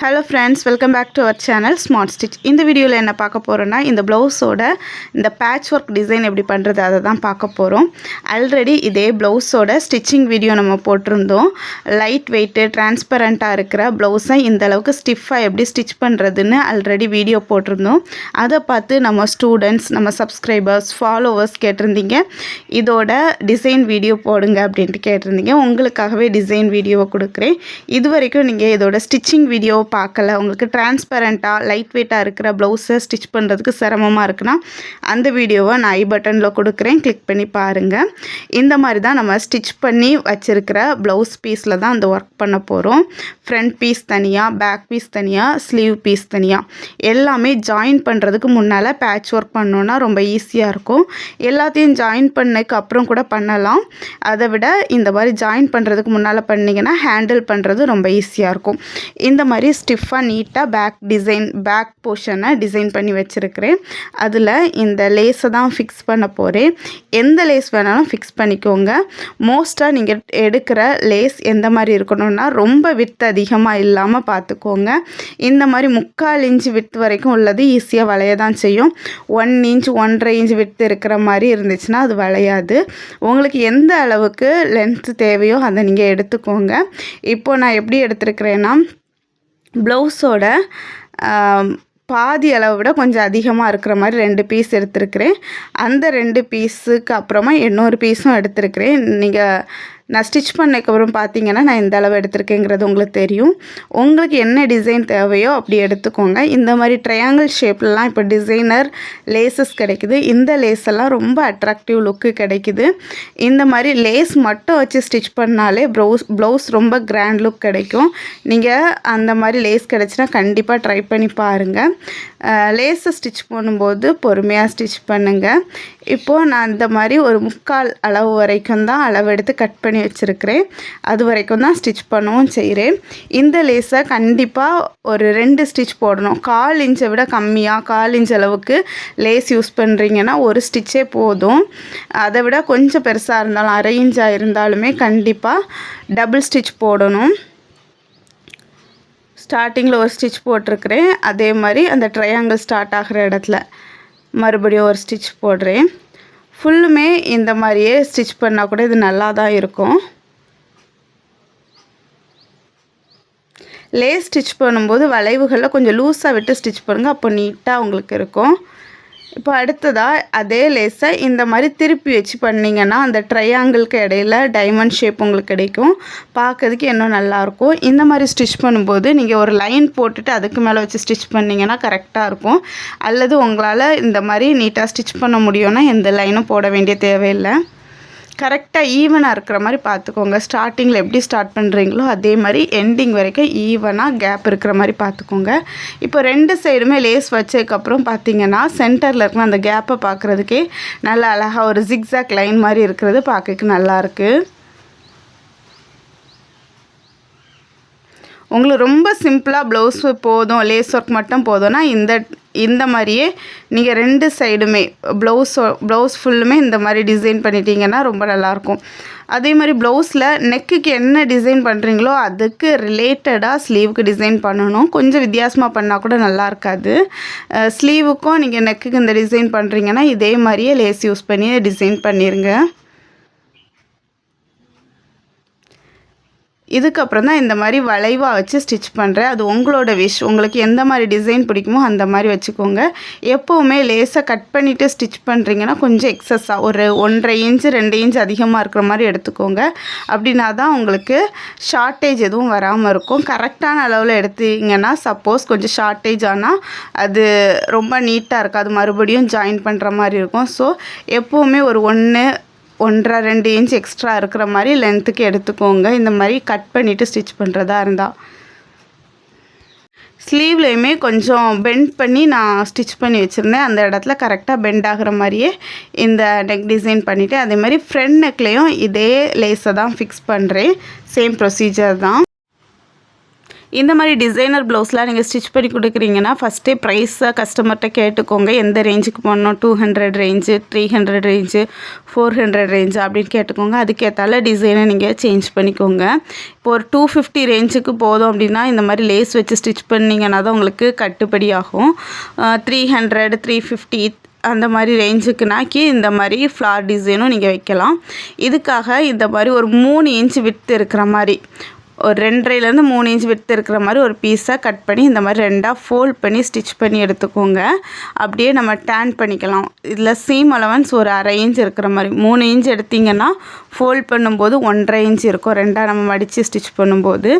Hello friends, welcome back to our channel Smart Stitch. இந்த வீடியோல என்ன பார்க்க போறோம்னா இந்த ப்ளவுஸோட இந்த பேட்ச் ஒர்க் டிசைன் எப்படி பண்றது அத தான் பார்க்க போறோம். ஆல்ரெடி இதே ப்ளவுஸோட ஸ்டிச்சிங் வீடியோ நம்ம போட்டுருந்தோம். லைட் வெயிட் டிரான்ஸ்பரண்டா இருக்கிற ப்ளவுஸை இந்த அளவுக்கு ஸ்டிஃபா எப்படி ஸ்டிட்ச் பண்றதுன்னு ஆல்ரெடி வீடியோ போட்டுருந்தோம். அத பார்த்து நம்ம ஸ்டூடண்ட்ஸ், நம்ம சப்ஸ்கிரைபர்ஸ், ஃபாலோவர்ஸ் கேட்டிருந்தீங்க. இதோட டிசைன் வீடியோ போடுங்க அப்படினு கேட்டிருந்தீங்க. உங்களுக்காகவே டிசைன் வீடியோவை கொடுக்கிறேன். இதுவரைக்கும் நீங்க இதோட ஸ்டிச்சிங் வீடியோ பார்க்கல, உங்களுக்கு டிரான்ஸ்பரண்டா லைட் வெயிட்டா இருக்கிற ப்ளவுஸை ஸ்டிச் பண்ணுறதுக்கு சிரமமாக இருக்குன்னா அந்த வீடியோவை நான் ஐ பட்டனில் கொடுக்குறேன், கிளிக் பண்ணி பாருங்கள். இந்த மாதிரி தான் நம்ம ஸ்டிச் பண்ணி வச்சுருக்கிற ப்ளவுஸ் பீஸில் தான் அந்த ஒர்க் பண்ண போகிறோம். ஃப்ரண்ட் பீஸ் தனியாக, பேக் பீஸ் தனியாக, ஸ்லீவ் பீஸ் தனியாக, எல்லாமே ஜாயின் பண்ணுறதுக்கு முன்னால் பேட்ச் ஒர்க் பண்ணோன்னா ரொம்ப ஈஸியாக இருக்கும். எல்லாத்தையும் ஜாயின் பண்ணதுக்கு அப்புறம் கூட பண்ணலாம். அதை விட இந்த மாதிரி ஜாயின் பண்ணுறதுக்கு முன்னால் பண்ணிங்கன்னா ஹேண்டில் பண்ணுறது ரொம்ப ஈஸியாக இருக்கும். இந்த மாதிரி ஸ்டிஃபாக நீட்டாக பேக் போர்ஷனை டிசைன் பண்ணி வச்சுருக்கிறேன். அதில் இந்த லேஸை தான் ஃபிக்ஸ் பண்ண போகிறேன். எந்த லேஸ் வேணாலும் ஃபிக்ஸ் பண்ணிக்கோங்க. மோஸ்ட்டாக நீங்கள் எடுக்கிற லேஸ் எந்த மாதிரி இருக்கணும்னா ரொம்ப விட்த் அதிகமாக இல்லாமல் பார்த்துக்கோங்க. இந்த மாதிரி 3/4 இன்ச் விட்த் வரைக்கும் உள்ளது ஈஸியாக வளைய தான் செய்யும். 1 இன்ச் 1.5 இன்ச் விட்த் இருக்கிற மாதிரி இருந்துச்சுன்னா அது வளையாது. உங்களுக்கு எந்த அளவுக்கு லென்த் தேவையோ அதை நீங்கள் எடுத்துக்கோங்க. இப்போது நான் எப்படி எடுத்துருக்கிறேன்னா ப்ளவுஸோட பாதி அளவை விட கொஞ்சம் அதிகமாக இருக்கிற மாதிரி 2 பீஸ் எடுத்துருக்கிறேன். அந்த 2 பீஸுக்கு அப்புறமா இன்னொரு பீஸும் எடுத்துருக்கிறேன். நீங்கள் நான் ஸ்டிச் பண்ணதுக்கப்புறம் பார்த்தீங்கன்னா நான் இந்த அளவு எடுத்திருக்கேங்கிறது உங்களுக்கு தெரியும். உங்களுக்கு என்ன டிசைன் தேவையோ அப்படி எடுத்துக்கோங்க. இந்த மாதிரி ட்ரையாங்கிள் ஷேப்லலாம் இப்போ டிசைனர் லேஸஸ் கிடைக்குது. இந்த லேஸ் எல்லாம் ரொம்ப அட்ராக்டிவ் லுக்கு கிடைக்குது. இந்த மாதிரி லேஸ் மட்டும் வச்சு ஸ்டிச் பண்ணாலே ப்ளவுஸ் ரொம்ப கிராண்ட் லுக் கிடைக்கும். நீங்கள் அந்த மாதிரி லேஸ் கிடச்சினா கண்டிப்பாக ட்ரை பண்ணி பாருங்கள். லேஸை ஸ்டிச் பண்ணும்போது பொறுமையாக ஸ்டிச் பண்ணுங்கள். இப்போது நான் இந்த மாதிரி ஒரு 3/4 அளவு வரைக்கும் தான் அளவு எடுத்து கட் பண்ணி வச்சுருக்கிறேன். அது வரைக்கும் தான் ஸ்டிச் பண்ணவும் செய்கிறேன். இந்த லேஸை கண்டிப்பாக ஒரு 2 ஸ்டிச் போடணும். 1/4 இன்ச்சை விட கம்மியாக 1/4 இன்ச் அளவுக்கு லேஸ் யூஸ் பண்ணுறீங்கன்னா ஒரு ஸ்டிச்சே போதும். அதை விட கொஞ்சம் பெருசாக இருந்தாலும் 1/2 இன்ச்சாக இருந்தாலுமே கண்டிப்பாக டபுள் ஸ்டிச் போடணும். ஸ்டார்டிங்கில் ஒரு ஸ்டிச் போட்டிருக்கிறேன். அதே மாதிரி அந்த ட்ரையாங்கிள் ஸ்டார்ட் ஆகிற இடத்துல மறுபடியும் ஒரு ஸ்டிச் போடுறேன். ஃபுல்லுமே இந்த மாதிரியே ஸ்டிச் பண்ணால் கூட இது நல்லா தான் இருக்கும். லேஸ் ஸ்டிச் பண்ணும்போது வளைவுகளில் கொஞ்சம் லூஸாக விட்டு ஸ்டிச் பண்ணுங்கள். அப்போ நீட்டாக உங்களுக்கு இருக்கும். இப்போ அடுத்ததாக அதே லேஸை இந்த மாதிரி திருப்பி வச்சு பண்ணிங்கன்னா அந்த ட்ரையாங்கிளுக்கு இடையில டைமண்ட் ஷேப் உங்களுக்கு கிடைக்கும். பார்க்கறதுக்கு இன்னும் நல்லாயிருக்கும். இந்த மாதிரி ஸ்டிச் பண்ணும்போது நீங்கள் ஒரு லைன் போட்டுட்டு அதுக்கு மேலே வச்சு ஸ்டிச் பண்ணிங்கன்னா கரெக்டாக இருக்கும். அல்லது உங்களால் இந்த மாதிரி நீட்டாக ஸ்டிச் பண்ண முடியும்னா எந்த லைனும் போட வேண்டிய தேவையில்லை. கரெக்டாக ஈவனாக இருக்கிற மாதிரி பார்த்துக்கோங்க. ஸ்டார்டிங்கில் எப்படி ஸ்டார்ட் பண்ணுறீங்களோ அதே மாதிரி எண்டிங் வரைக்கும் ஈவனாக கேப் இருக்கிற மாதிரி பார்த்துக்கோங்க. இப்போ 2 சைடுமே லேஸ் வச்சதுக்கப்புறம் பார்த்தீங்கன்னா சென்டரில் இருக்கிற அந்த கேப்பை பார்க்குறதுக்கே நல்லா அழகாக ஒரு ஜிக்ஸாக் லைன் மாதிரி இருக்கிறது பார்க்கறதுக்கு நல்லாயிருக்கு. உங்களுக்கு ரொம்ப சிம்பிளாக ப்ளவுஸ் போதும், லேஸ் ஒர்க் மட்டும் போதும்னா இந்த மாதிரியே நீங்கள் 2 சைடுமே ப்ளவுஸ் ஃபுல்லுமே இந்த மாதிரி டிசைன் பண்ணிட்டீங்கன்னா ரொம்ப நல்லாயிருக்கும். அதே மாதிரி ப்ளவுஸில் நெக்குக்கு என்ன டிசைன் பண்ணுறீங்களோ அதுக்கு ரிலேட்டடாக ஸ்லீவுக்கு டிசைன் பண்ணணும். கொஞ்சம் வித்தியாசமாக பண்ணால் கூட நல்லா இருக்காது. ஸ்லீவுக்கும் நீங்கள் நெக்குக்கு இந்த டிசைன் பண்ணுறீங்கன்னா இதே மாதிரியே லேஸ் யூஸ் பண்ணி டிசைன் பண்ணிடுங்க. இதுக்கப்புறம் தான் இந்த மாதிரி வளைவாக வச்சு ஸ்டிச் பண்ணுறேன். அது உங்களோட விஷ். உங்களுக்கு எந்த மாதிரி டிசைன் பிடிக்குமோ அந்த மாதிரி வச்சுக்கோங்க. எப்போவுமே லேஸை கட் பண்ணிவிட்டு ஸ்டிச் பண்ணுறீங்கன்னா கொஞ்சம் எக்ஸஸாக ஒரு 1.5 இன்ச் 2 இன்ச் அதிகமாக இருக்கிற மாதிரி எடுத்துக்கோங்க. அப்படின்னா தான் உங்களுக்கு ஷார்ட்டேஜ் எதுவும் வராமல் இருக்கும். கரெக்டான அளவில் எடுத்தீங்கன்னா சப்போஸ் கொஞ்சம் ஷார்ட்டேஜ் ஆனால் அது ரொம்ப நீட்டாக இருக்காது. மறுபடியும் ஜாயின் பண்ணுற மாதிரி இருக்கும். ஸோ எப்போவுமே ஒரு 1.5-2 இன்ச் எக்ஸ்ட்ரா இருக்கிற மாதிரி லென்த்துக்கு எடுத்துக்கோங்க. இந்த மாதிரி கட் பண்ணிவிட்டு ஸ்டிச் பண்ணுறதா இருந்தால். ஸ்லீவ்லேயுமே கொஞ்சம் பெண்ட் பண்ணி நான் ஸ்டிச் பண்ணி வச்சுருந்தேன். அந்த இடத்துல கரெக்டாக பெண்ட் ஆகிற மாதிரியே இந்த நெக் டிசைன் பண்ணிவிட்டு அதே மாதிரி ஃப்ரண்ட் நெக்லேயும் இதே லேஸை தான் ஃபிக்ஸ் பண்ணுறேன். சேம் ப்ரொசீஜர் தான். இந்த மாதிரி டிசைனர் ப்ளவுஸ்லாம் நீங்கள் ஸ்டிச் பண்ணி கொடுக்குறீங்கன்னா ஃபஸ்ட்டே ப்ரைஸை கஸ்டமர்கிட்ட கேட்டுக்கோங்க. எந்த ரேஞ்சுக்கு போடணும், 200 ரேஞ்சு, 300 ரேஞ்சு, 400 ரேஞ்சு அப்படின்னு கேட்டுக்கோங்க. அதுக்கேற்றால டிசைனை நீங்கள் சேஞ்ச் பண்ணிக்கோங்க. இப்போ ஒரு 250 ரேஞ்சுக்கு போதும் அப்படின்னா இந்த மாதிரி லேஸ் வச்சு ஸ்டிச் பண்ணிங்கன்னா தான் உங்களுக்கு கட்டுப்படி ஆகும். 300, 350 அந்த மாதிரி ரேஞ்சுக்குனாக்கி இந்த மாதிரி ஃப்ளார் டிசைனும் நீங்கள் வைக்கலாம். இதுக்காக இந்த மாதிரி ஒரு 3 இன்ச் விட்த் இருக்கிற மாதிரி ஒரு 2.5லேருந்து 3 இன்ச் விட்த் இருக்கிற மாதிரி ஒரு பீஸை கட் பண்ணி இந்த மாதிரி 2ஆக ஃபோல்ட் பண்ணி ஸ்டிச் பண்ணி எடுத்துக்கோங்க. அப்படியே நம்ம டேன் பண்ணிக்கலாம். இதில் சீம் அலவன்ஸ் ஒரு 1/2 இன்ச் இருக்கிற மாதிரி 3 இன்ச் எடுத்திங்கன்னா ஃபோல்ட் பண்ணும்போது 1.5 இன்ச் இருக்கும். 2ஆக நம்ம மடித்து ஸ்டிச் பண்ணும்போது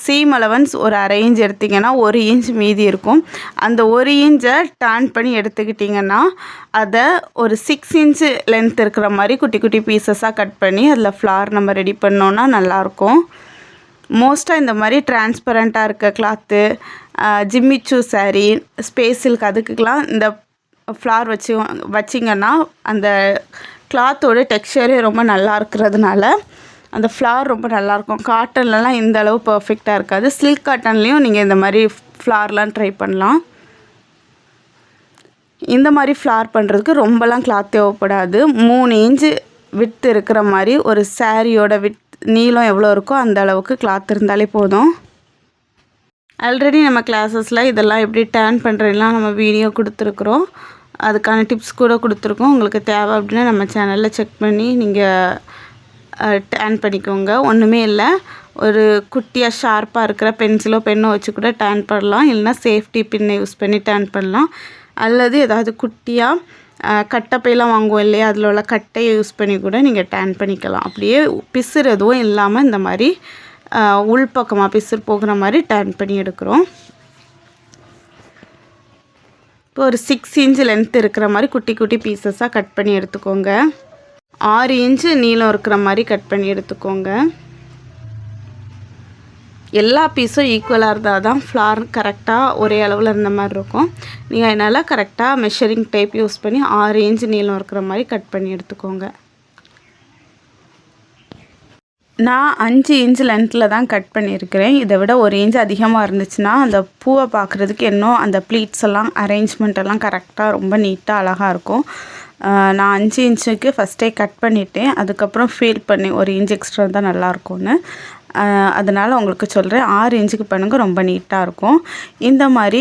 சீம் அலவன்ஸ் ஒரு 1/2 இன்ச் எடுத்திங்கன்னா 1 இன்ச் மீதி இருக்கும். அந்த 1 இன்ச்சை டேன் பண்ணி எடுத்துக்கிட்டிங்கன்னா அதை ஒரு 6 இன்ச்சு லென்த் இருக்கிற மாதிரி குட்டி குட்டி பீசஸாக கட் பண்ணி அதில் ஃப்ளார் நம்ம ரெடி பண்ணோன்னா நல்லாயிருக்கும். மோஸ்ட்டாக இந்த மாதிரி டிரான்ஸ்பரண்ட்டாக இருக்க கிளாத்து, ஜிம்மிச்சூ சாரீ, ஸ்பேஸ் சில்க் அதுக்கெலாம் இந்த ஃப்ளார் வச்சிங்கன்னா அந்த கிளாத்தோட டெக்ஸ்சரே ரொம்ப நல்லா இருக்கிறதுனால அந்த ஃப்ளார் ரொம்ப நல்லாயிருக்கும். காட்டன்லலாம் இந்த அளவு பர்ஃபெக்டாக இருக்காது. சில்க் காட்டன்லேயும் நீங்கள் இந்த மாதிரி ஃப்ளார்லாம் ட்ரை பண்ணலாம். இந்த மாதிரி ஃப்ளார் பண்ணுறதுக்கு ரொம்பலாம் கிளாத் தேவைப்படாது. 3 இன்ச்சு விட்த் இருக்கிற மாதிரி ஒரு சாரியோட நீளம் எவ்வளோ இருக்கோ அந்த அளவுக்கு கிளாத் இருந்தாலே போதும். ஆல்ரெடி நம்ம கிளாஸஸில் இதெல்லாம் எப்படி டேன் பண்ணுறதுலாம் நம்ம வீடியோ கொடுத்துருக்குறோம். அதுக்கான டிப்ஸ் கூட கொடுத்துருக்கோம். உங்களுக்கு தேவை அப்படின்னா நம்ம சேனலில் செக் பண்ணி நீங்கள் டேன் பண்ணிக்கோங்க. ஒன்றுமே இல்லை, ஒரு குட்டியாக ஷார்ப்பாக இருக்கிற பென்சிலோ பென்னோ வச்சு கூட டேன் பண்ணலாம். இல்லைனா சேஃப்டி பின்னை யூஸ் பண்ணி டேன் பண்ணலாம். அல்லது ஏதாவது குட்டியாக கட்டைப்பையெல்லாம் வாங்குவோம் இல்லையா, அதில் உள்ள கட்டையை யூஸ் பண்ணி கூட நீங்கள் டேன் பண்ணிக்கலாம். அப்படியே பிசுறு எதுவும் இல்லாமல் இந்த மாதிரி உள்பக்கமாக பிசுறு போகிற மாதிரி டேன் பண்ணி எடுக்கிறோம். இப்போ ஒரு 6 இன்ச் லென்த் இருக்கிற மாதிரி குட்டி குட்டி பீசஸாக கட் பண்ணி எடுத்துக்கோங்க. 6 இன்ச்சு நீளம் இருக்கிற மாதிரி கட் பண்ணி எடுத்துக்கோங்க. எல்லா பீஸும் ஈக்குவலாக இருந்தால் தான் ஃப்ளார் கரெக்டாக ஒரே அளவில் இருந்த மாதிரி இருக்கும். நீங்கள் அதனால் கரெக்டாக மெஷரிங் டேப் யூஸ் பண்ணி 6 இன்ச் நீளம் இருக்கிற மாதிரி கட் பண்ணி எடுத்துக்கோங்க. நான் 5 இன்ச் லென்த்தில் தான் கட் பண்ணியிருக்கிறேன். இதை விட 1 இன்ச் அதிகமாக இருந்துச்சுன்னா அந்த பூவை பார்க்குறதுக்கு இன்னும் அந்த ப்ளீட்ஸ் எல்லாம் அரேஞ்ச்மெண்ட் எல்லாம் கரெக்டாக ரொம்ப நீட்டாக அழகாக இருக்கும். நான் 5 இன்ச்சுக்கு ஃபஸ்ட்டே கட் பண்ணிவிட்டேன். அதுக்கப்புறம் ஃபீல் பண்ணி 1 இன்ச் எக்ஸ்ட்ரா தான் நல்லாயிருக்கும்னு. அதனால் உங்களுக்கு சொல்கிறேன், 6 இன்ச்சுக்கு பண்ணுங்க, ரொம்ப நீட்டாக இருக்கும். இந்த மாதிரி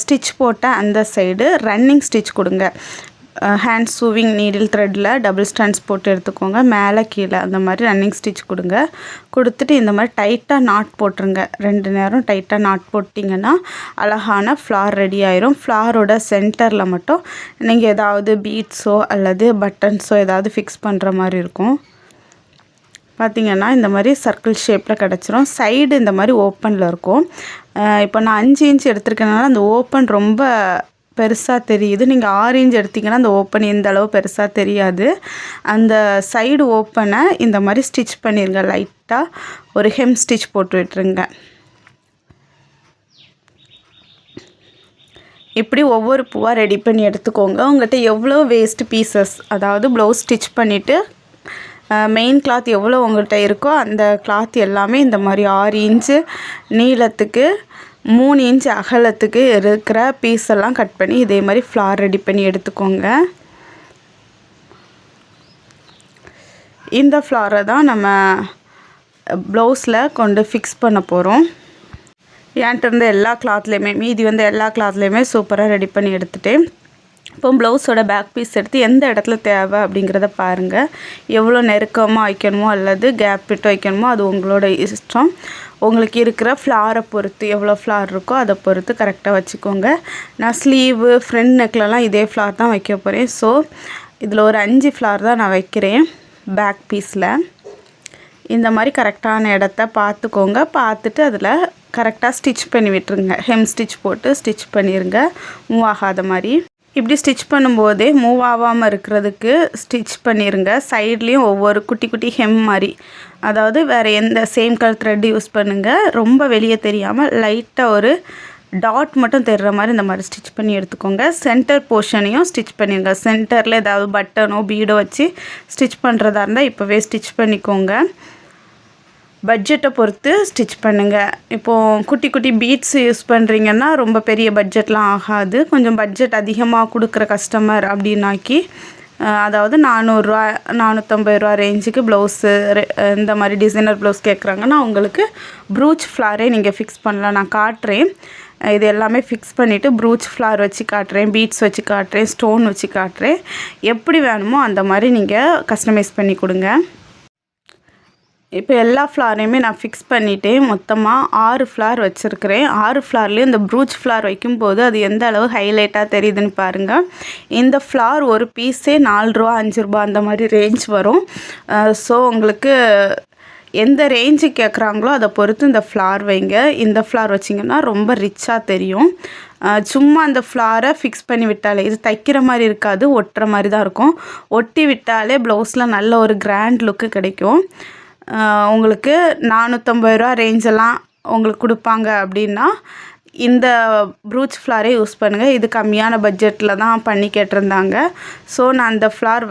ஸ்டிச் போட்ட அந்த சைடு ரன்னிங் ஸ்டிச் கொடுங்க. ஹேண்ட் சூவிங் நீடில் த்ரெட்டில் டபுள் ஸ்டாண்ட்ஸ் போட்டு எடுத்துக்கோங்க. மேலே கீழே அந்த மாதிரி ரன்னிங் ஸ்டிச் கொடுங்க. கொடுத்துட்டு இந்த மாதிரி டைட்டாக நாட் போட்டுருங்க. 2 நேரம் டைட்டாக நாட் போட்டிங்கன்னா அழகான ஃப்ளார் ரெடி ஆயிரும். ஃப்ளாரோட சென்டரில் மட்டும் நீங்கள் ஏதாவது பீட்ஸோ அல்லது பட்டன்ஸோ ஏதாவது ஃபிக்ஸ் பண்ணுற மாதிரி இருக்கும். பார்த்திங்கன்னா இந்த மாதிரி சர்க்கிள் ஷேப்பில் கிடச்சிரும். சைடு இந்த மாதிரி ஓப்பனில் இருக்கும். இப்போ நான் 5 இன்ச் எடுத்துருக்கனால அந்த ஓப்பன் ரொம்ப பெருசாக தெரியுது. நீங்கள் 6 இன்ச் எடுத்திங்கன்னா அந்த ஓப்பன் எந்த அளவு பெருசாக தெரியாது. அந்த சைடு ஓப்பனை இந்த மாதிரி ஸ்டிச் பண்ணிடுங்க. லைட்டாக ஒரு ஹெம் ஸ்டிச் போட்டு விட்டுருங்க. இப்படி ஒவ்வொரு பூவாக ரெடி பண்ணி எடுத்துக்கோங்க. உங்கள்கிட்ட எவ்வளோ வேஸ்ட் பீசஸ், அதாவது ப்ளவுஸ் ஸ்டிச் பண்ணிவிட்டு மெயின் கிளாத் எவ்வளோ உங்கள்கிட்ட இருக்கோ அந்த கிளாத் எல்லாமே இந்த மாதிரி 6 இன்ச்சு நீளத்துக்கு 3 இன்ச் அகலத்துக்கு இருக்கிற பீஸெல்லாம் கட் பண்ணி இதே மாதிரி ஃப்ளார் ரெடி பண்ணி எடுத்துக்கோங்க. இந்த ஃப்ளாரை தான் நம்ம ப்ளவுஸில் கொண்டு ஃபிக்ஸ் பண்ண போகிறோம். என்கிட்ட இருந்த எல்லா கிளாத்லேயுமே மீதி வந்து எல்லா கிளாத்லேயுமே சூப்பராக ரெடி பண்ணி எடுத்துகிட்டேன். இப்போ ப்ளவுஸோட பேக் பீஸ் எடுத்து எந்த இடத்துல தேவை அப்படிங்கிறத பாருங்கள். எவ்வளோ நெருக்கமாக வைக்கணுமோ அல்லது கேப் விட்டு வைக்கணுமோ அது உங்களோட இஷ்டம். உங்களுக்கு இருக்கிற ஃப்ளாரை பொறுத்து, எவ்வளோ ஃப்ளார் இருக்கோ அதை பொறுத்து கரெக்டாக வச்சுக்கோங்க. நான் ஸ்லீவு ஃப்ரண்ட் நெக்லலாம் இதே ஃப்ளார் தான் வைக்க போகிறேன். ஸோ இதில் ஒரு 5 ஃப்ளார் தான் நான் வைக்கிறேன் பேக் பீஸில். இந்த மாதிரி கரெக்டான இடத்த பார்த்துக்கோங்க. பார்த்துட்டு அதில் கரெக்டாக ஸ்டிச் பண்ணி விட்டுருங்க. ஹெம் ஸ்டிச் போட்டு ஸ்டிச் பண்ணிடுங்க, மூவ் ஆகாத மாதிரி. இப்படி ஸ்டிச் பண்ணும்போதே மூவ் ஆகாமல் இருக்கிறதுக்கு ஸ்டிச் பண்ணிடுங்க. சைட்லேயும் ஒவ்வொரு குட்டி குட்டி ஹெம் மாதிரி, அதாவது வேறு எந்த சேம் கலர் த்ரெட் யூஸ் பண்ணுங்கள். ரொம்ப வெளியே தெரியாமல் லைட்டாக ஒரு டாட் மட்டும் தெரிகிற மாதிரி இந்த மாதிரி ஸ்டிச் பண்ணி எடுத்துக்கோங்க. சென்டர் போர்ஷனையும் ஸ்டிச் பண்ணிடுங்க. சென்டரில் ஏதாவது பட்டனோ பீடோ வச்சு ஸ்டிச் பண்ணுறதா இருந்தால் இப்போவே ஸ்டிச் பண்ணிக்கோங்க. பட்ஜெட்டை பொறுத்து ஸ்டிச் பண்ணுங்கள். இப்போது குட்டி குட்டி பீட்ஸ் யூஸ் பண்ணுறீங்கன்னா ரொம்ப பெரிய பட்ஜெட்லாம் ஆகாது. கொஞ்சம் பட்ஜெட் அதிகமாக கொடுக்குற கஸ்டமர் அப்படின்னாக்கி அதாவது 400 450 ரேஞ்சுக்கு ப்ளவுஸு இந்த மாதிரி டிசைனர் ப்ளவுஸ் கேட்குறாங்கன்னா அவங்களுக்கு ப்ரூச் ஃப்ளாரே நீங்கள் ஃபிக்ஸ் பண்ணலாம். நான் காட்டுறேன். இது எல்லாமே ஃபிக்ஸ் பண்ணிவிட்டு ப்ரூச் ஃப்ளார் வச்சு காட்டுறேன், பீட்ஸ் வச்சு காட்டுறேன், ஸ்டோன் வச்சு காட்டுறேன். எப்படி வேணுமோ அந்த மாதிரி நீங்கள் கஸ்டமைஸ் பண்ணி கொடுங்க. இப்போ எல்லா ஃப்ளாரையுமே நான் ஃபிக்ஸ் பண்ணிவிட்டேன். மொத்தமாக 6 ஃப்ளார் வச்சுருக்கிறேன். 6 ஃப்ளார்லேயும் இந்த ப்ரூச் ஃப்ளார் வைக்கும்போது அது எந்த அளவு ஹைலைட்டாக தெரியுதுன்னு பாருங்கள். இந்த ஃப்ளார் ஒரு பீஸே 4 ரூபா 5 ரூபா அந்த மாதிரி ரேஞ்ச் வரும். ஸோ உங்களுக்கு எந்த ரேஞ்சு கேட்குறாங்களோ அதை பொறுத்து இந்த ஃப்ளார் வைங்க. இந்த ஃப்ளார் வச்சிங்கன்னா ரொம்ப ரிச்சாக தெரியும். சும்மா அந்த ஃப்ளாரை ஃபிக்ஸ் பண்ணி விட்டாலே, இது தைக்கிற மாதிரி இருக்காது, ஒட்டுற மாதிரி தான் இருக்கும். ஒட்டி விட்டாலே ப்ளவுஸில் நல்ல ஒரு கிராண்ட் லுக்கு கிடைக்கும். உங்களுக்கு 450 ரேஞ்செல்லாம் உங்களுக்கு கொடுப்பாங்க அப்படின்னா இந்த ப்ரூச் ஃப்ளாரே யூஸ் பண்ணுங்கள். இது கம்மியான பட்ஜெட்டில் தான் பண்ணி கேட்டிருந்தாங்க. ஸோ நான் அந்த ஃப்ளார்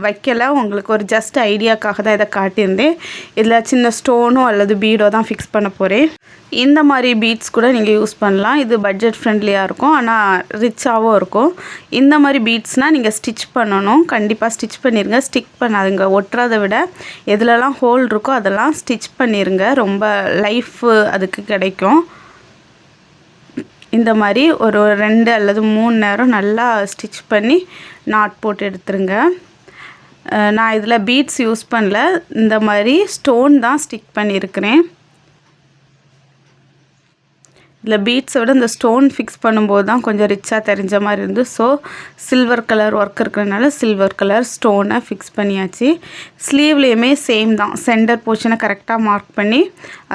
வைக்கலை. உங்களுக்கு ஒரு ஜஸ்ட் ஐடியாக்காக தான் இதை காட்டியிருந்தேன். இதில் சின்ன ஸ்டோனோ அல்லது பீடோ தான் ஃபிக்ஸ் பண்ண போகிறேன். இந்த மாதிரி பீட்ஸ் கூட நீங்கள் யூஸ் பண்ணலாம். இது பட்ஜெட் ஃப்ரெண்ட்லியாக இருக்கும், ஆனால் ரிச்சாகவும் இருக்கும். இந்த மாதிரி பீட்ஸ்னால் நீங்கள் ஸ்டிச் பண்ணணும். கண்டிப்பாக ஸ்டிச் பண்ணிடுங்க. ஸ்டிக் பண்ணாதுங்க. ஒட்டுறதை விட எதுலலாம் ஹோல் இருக்கோ அதெல்லாம் ஸ்டிச் பண்ணிடுங்க. ரொம்ப லைஃப் அதுக்கு கிடைக்கும். இந்த மாதிரி ஒரு 2 அல்லது 3 நேரம் நல்லா ஸ்டிச் பண்ணி நாட் போட்டு எடுத்துருங்க. நான் இதில் பீட்ஸ் யூஸ் பண்ணல, இந்த மாதிரி ஸ்டோன் தான் ஸ்டிக் பண்ணியிருக்கிறேன். இதில் பீட்ஸை விட இந்த ஸ்டோன் ஃபிக்ஸ் பண்ணும்போது தான் கொஞ்சம் ரிச்சாக தெரிஞ்ச மாதிரி இருந்து. ஸோ சில்வர் கலர் ஒர்க் இருக்கிறதுனால சில்வர் கலர் ஸ்டோனை ஃபிக்ஸ் பண்ணியாச்சு. ஸ்லீவ்லேயுமே சேம் தான். சென்டர் போர்ஷனை கரெக்டாக மார்க் பண்ணி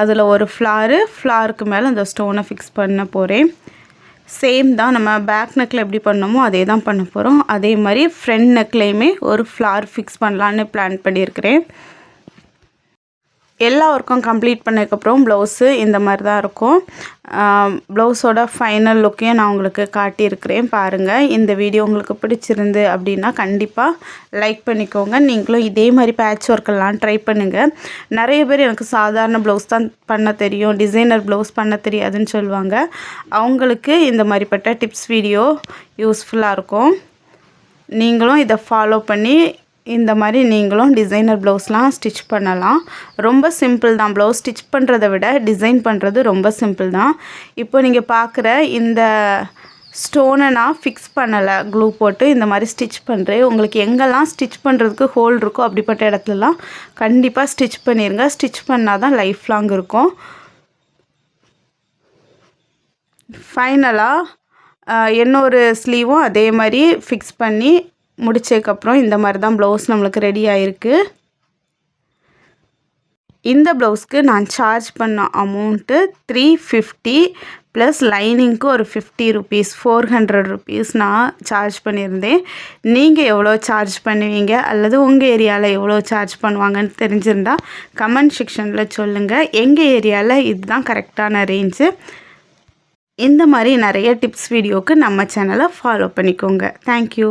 அதில் ஒரு ஃப்ளாருக்கு மேலே அந்த ஸ்டோனை ஃபிக்ஸ் பண்ண போகிறேன். சேம் தான். நம்ம பேக் நெக்கில் எப்படி பண்ணோமோ அதே தான் பண்ண போகிறோம். அதே மாதிரி ஃப்ரண்ட் நெக்லேயுமே ஒரு ஃப்ளார் ஃபிக்ஸ் பண்ணலான்னு பிளான் பண்ணியிருக்கிறேன். எல்லா ஒர்க்கும் கம்ப்ளீட் பண்ணதுக்கப்புறம் ப்ளவுஸு இந்த மாதிரி தான் இருக்கும். ப்ளவுஸோட ஃபைனல் லுக்கையும் நான் உங்களுக்கு காட்டியிருக்கிறேன் பாருங்கள். இந்த வீடியோ உங்களுக்கு பிடிச்சிருந்து அப்படின்னா கண்டிப்பாக லைக் பண்ணிக்கோங்க. நீங்களும் இதே மாதிரி பேட்ச் ஒர்க்கெல்லாம் ட்ரை பண்ணுங்கள். நிறைய பேர் எனக்கு சாதாரண ப்ளவுஸ் தான் பண்ண தெரியும், டிசைனர் ப்ளவுஸ் பண்ண தெரியாதுன்னு சொல்லுவாங்க. அவங்களுக்கு இந்த மாதிரிப்பட்ட டிப்ஸ் வீடியோ யூஸ்ஃபுல்லாக இருக்கும். நீங்களும் இதை ஃபாலோ பண்ணி இந்த மாதிரி நீங்களும் டிசைனர் ப்ளவுஸ்லாம் ஸ்டிச் பண்ணலாம். ரொம்ப சிம்பிள் தான். ப்ளவுஸ் ஸ்டிச் பண்ணுறதை விட டிசைன் பண்ணுறது ரொம்ப சிம்பிள் தான். இப்போ நீங்கள் பார்க்குற இந்த ஸ்டோனை நான் ஃபிக்ஸ் பண்ணலை, க்ளூ போட்டு இந்த மாதிரி ஸ்டிச் பண்ணுறேன். உங்களுக்கு எங்கெல்லாம் ஸ்டிச் பண்ணுறதுக்கு ஹோல் இருக்கோ அப்படிப்பட்ட இடத்துலலாம் கண்டிப்பாக ஸ்டிச் பண்ணிடுங்க. ஸ்டிச் பண்ணால் தான் லைஃப் லாங் இருக்கும். ஃபைனலாக இன்னொரு ஸ்லீவும் அதே மாதிரி ஃபிக்ஸ் பண்ணி முடிச்சதுக்கப்புறம் இந்த மாதிரி தான் ப்ளவுஸ் நம்மளுக்கு ரெடி ஆகிருக்கு. இந்த ப்ளவுஸ்க்கு நான் சார்ஜ் பண்ண அமௌண்ட்டு 350 ப்ளஸ் லைனிங்க்கு ஒரு 50 ருபீஸ், 400 ருபீஸ் நான் சார்ஜ் பண்ணியிருந்தேன். நீங்கள் எவ்வளோ சார்ஜ் பண்ணுவீங்க அல்லது உங்கள் ஏரியாவில் எவ்வளோ சார்ஜ் பண்ணுவாங்கன்னு தெரிஞ்சிருந்தால் கமெண்ட் செக்ஷனில் சொல்லுங்கள். எங்கள் ஏரியாவில் இதுதான் கரெக்டான ரேஞ்சு. இந்த மாதிரி நிறைய டிப்ஸ் வீடியோவுக்கு நம்ம சேனலை ஃபாலோ பண்ணிக்கோங்க. தேங்க்யூ.